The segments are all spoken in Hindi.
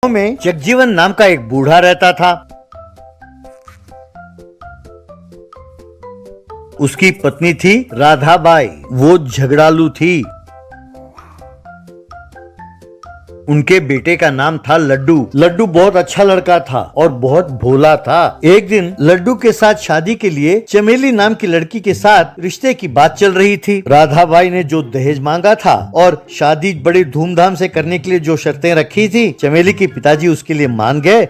में जगजीवन नाम का एक बूढ़ा रहता था। उसकी पत्नी थी राधाबाई। वो झगड़ालू थी। उनके बेटे का नाम था लड्डू। लड्डू बहुत अच्छा लड़का था और बहुत भोला था। एक दिन लड्डू के साथ शादी के लिए चमेली नाम की लड़की के साथ रिश्ते की बात चल रही थी। राधाबाई ने जो दहेज मांगा था और शादी बड़ी धूमधाम से करने के लिए जो शर्तें रखी थी, चमेली के पिताजी उसके लिए मान गए।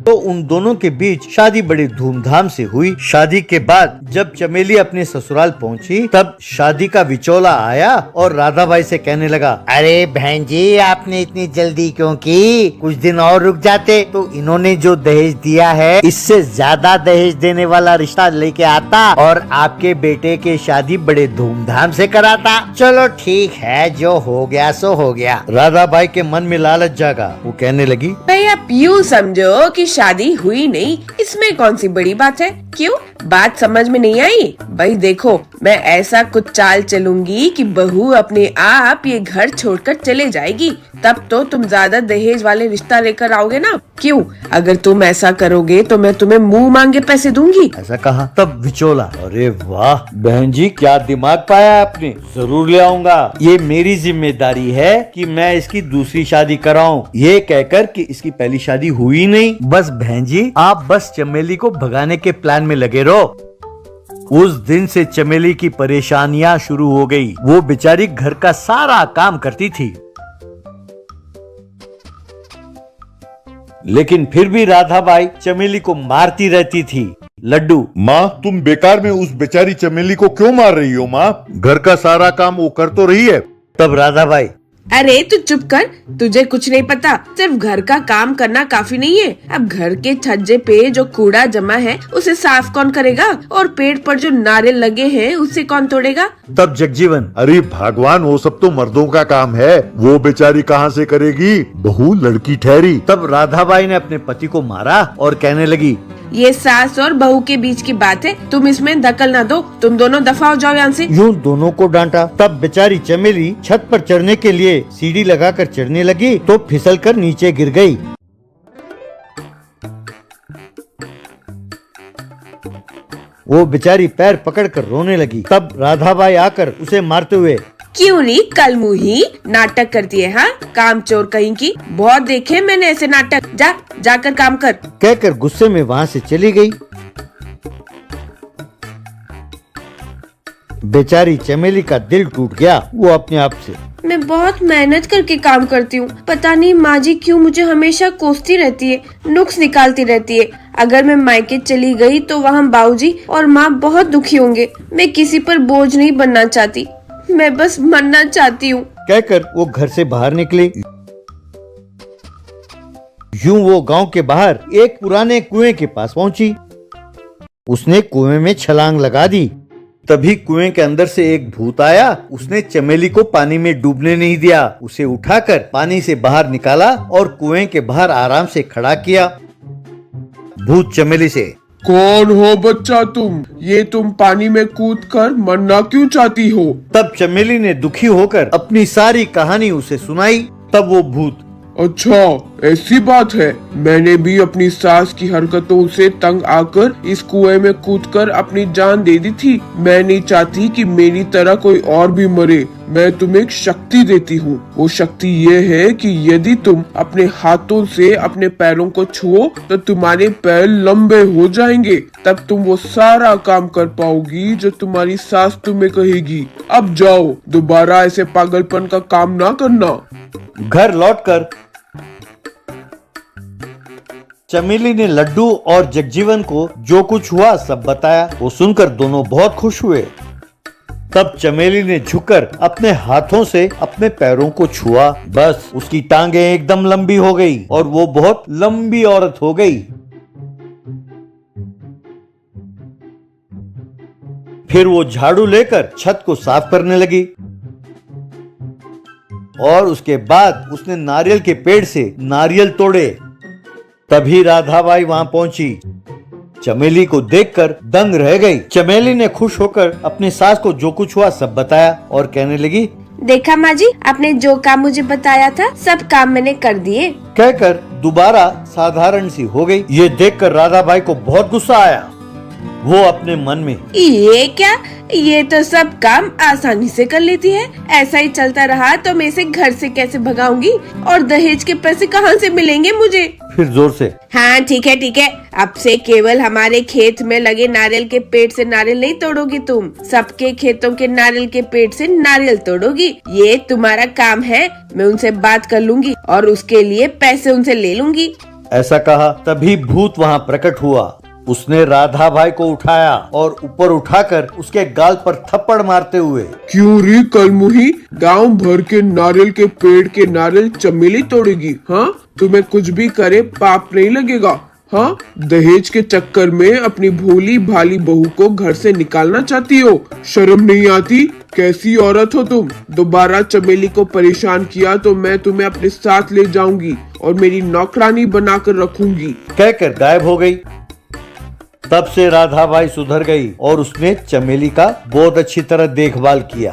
तो उन दोनों के बीच शादी बड़ी धूमधाम से हुई। शादी के बाद जब चमेली अपने ससुराल पहुंची, तब शादी का विचोला आया और राधाबाई से कहने लगा, अरे बहन जी, आपने इतनी जल्दी क्यों की? कुछ दिन और रुक जाते तो इन्होंने जो दहेज दिया है, इससे ज्यादा दहेज देने वाला रिश्ता लेके आता और आपके बेटे के शादी बड़े धूमधाम से कराता। चलो ठीक है, जो हो गया सो हो गया। राधाबाई के मन में लालच जागा। वो कहने लगी, भाई आप यूँ समझो कि शादी हुई नहीं, इसमें कौन सी बड़ी बात है? क्यों बात समझ में नहीं आई? भाई देखो, मैं ऐसा कुछ चाल चलूंगी कि बहू अपने आप ये घर छोड़कर चले जाएगी। तब तो तुम ज्यादा दहेज वाले रिश्ता लेकर आओगे ना। क्यों? अगर तुम ऐसा करोगे तो मैं तुम्हें मुंह मांगे पैसे दूंगी। ऐसा कहा। तब विचोला, अरे वाह बहन जी, क्या दिमाग पाया आपने, जरूर ले आऊंगा। ये मेरी जिम्मेदारी है कि मैं इसकी दूसरी शादी कराऊं। ये कहकर कि इसकी पहली शादी हुई नहीं। बस बहन जी, आप बस चमेली को भगाने के प्लान में लगे रहो। उस दिन से चमेली की परेशानियां शुरू हो गई। वो बेचारी घर का सारा काम करती थी, लेकिन फिर भी राधाबाई चमेली को मारती रहती थी। लड्डू, माँ, तुम बेकार में उस बेचारी चमेली को क्यों मार रही हो माँ? घर का सारा काम वो कर तो रही है। तब राधाबाई, अरे तू चुप कर, तुझे कुछ नहीं पता। सिर्फ घर का काम करना काफी नहीं है। अब घर के छज्जे पे जो कूड़ा जमा है उसे साफ कौन करेगा? और पेड़ पर जो नारियल लगे हैं उसे कौन तोड़ेगा? तब जगजीवन, अरे भगवान, वो सब तो मर्दों का काम है, वो बेचारी कहाँ से करेगी? बहू लड़की ठहरी। तब राधाबाई ने अपने पति को मारा और कहने लगी, ये सास और बहू के बीच की बात है, तुम इसमें दखल न दो। तुम दोनों दफा हो जाओ यहाँ से। यूं दोनों को डांटा। तब बेचारी चमेली छत पर चढ़ने के लिए सीढ़ी लगाकर चढ़ने लगी तो फिसलकर नीचे गिर गई। वो बेचारी पैर पकड़कर रोने लगी। तब राधाबाई आकर उसे मारते हुए, क्यों नहीं कल मुही नाटक करती है? हाँ, काम चोर कहीं की। बहुत देखे मैंने ऐसे नाटक। जाकर काम कर, कहकर गुस्से में वहाँ से चली गई। बेचारी चमेली का दिल टूट गया। वो अपने आप से, मैं बहुत मेहनत करके काम करती हूँ, पता नहीं माँ जी क्यों मुझे हमेशा कोसती रहती है, नुक्स निकालती रहती है। अगर मैं मायके चली गई तो वहाँ बाबूजी और माँ बहुत दुखी होंगे। मैं किसी पर बोझ नहीं बनना चाहती, मैं बस मरना चाहती हूँ। कहकर वो घर से बाहर निकली। यूं वो गांव के बाहर एक पुराने कुएं के पास पहुंची। उसने कुएं में छलांग लगा दी। तभी कुएं के अंदर से एक भूत आया। उसने चमेली को पानी में डूबने नहीं दिया। उसे उठाकर पानी से बाहर निकाला और कुएं के बाहर आराम से खड़ा किया। भूत चमेली से, कौन हो बच्चा तुम? ये तुम पानी में कूदकर मरना क्यों चाहती हो? तब चमेली ने दुखी होकर अपनी सारी कहानी उसे सुनाई। तब वो भूत, अच्छा ऐसी बात है। मैंने भी अपनी सास की हरकतों से तंग आकर इस कुएं में कूदकर अपनी जान दे दी थी। मैं नहीं चाहती कि मेरी तरह कोई और भी मरे। मैं तुम्हें एक शक्ति देती हूँ। वो शक्ति ये है कि यदि तुम अपने हाथों से अपने पैरों को छुओ तो तुम्हारे पैर लंबे हो जाएंगे। तब तुम वो सारा काम कर पाओगी जो तुम्हारी सास तुम्हें कहेगी। अब जाओ, दोबारा ऐसे पागलपन का काम ना करना। घर लौटकर चमेली ने लड्डू और जगजीवन को जो कुछ हुआ सब बताया। वो सुनकर दोनों बहुत खुश हुए। तब चमेली ने झुककर अपने हाथों से अपने पैरों को छुआ। बस उसकी टांगें एकदम लंबी हो गई और वो बहुत लंबी औरत हो गई। फिर वो झाड़ू लेकर छत को साफ करने लगी और उसके बाद उसने नारियल के पेड़ से नारियल तोड़े। तभी राधाबाई वहां पहुंची। चमेली को देखकर दंग रह गई। चमेली ने खुश होकर अपनी सास को जो कुछ हुआ सब बताया और कहने लगी, देखा माँ जी, आपने जो काम मुझे बताया था सब काम मैंने कर दिए। कहकर दोबारा साधारण सी हो गई। ये देखकर राधा बाई को बहुत गुस्सा आया। वो अपने मन में, ये क्या, ये तो सब काम आसानी से कर लेती है। ऐसा ही चलता रहा तो मैं इसे घर से कैसे भगाऊंगी और दहेज के पैसे कहाँ से मिलेंगे मुझे। फिर जोर से, हाँ ठीक है ठीक है, अब से केवल हमारे खेत में लगे नारियल के पेड़ से नारियल नहीं तोड़ोगी तुम, सबके खेतों के नारियल के पेड़ से नारियल तोड़ोगी। ये तुम्हारा काम है। मैं उनसे बात कर लूंगी और उसके लिए पैसे उनसे ले लूंगी। ऐसा कहा तभी भूत वहाँ प्रकट हुआ। उसने राधा भाई को उठाया और ऊपर उठाकर उसके गाल पर थप्पड़ मारते हुए, क्यों रे कलमुही, गांव भर के नारियल के पेड़ के नारियल चमेली तोड़ेगी? हाँ, तुम्हें कुछ भी करे पाप नहीं लगेगा। हाँ, दहेज के चक्कर में अपनी भोली भाली बहू को घर से निकालना चाहती हो? शर्म नहीं आती? कैसी औरत हो तुम? दोबारा चमेली को परेशान किया तो मैं तुम्हें अपने साथ ले जाऊंगी और मेरी नौकरानी बनाकर रखूंगी। कहकर गायब हो गई। तब से राधा बाई सुधर गई और उसने चमेली का बहुत अच्छी तरह देखभाल किया।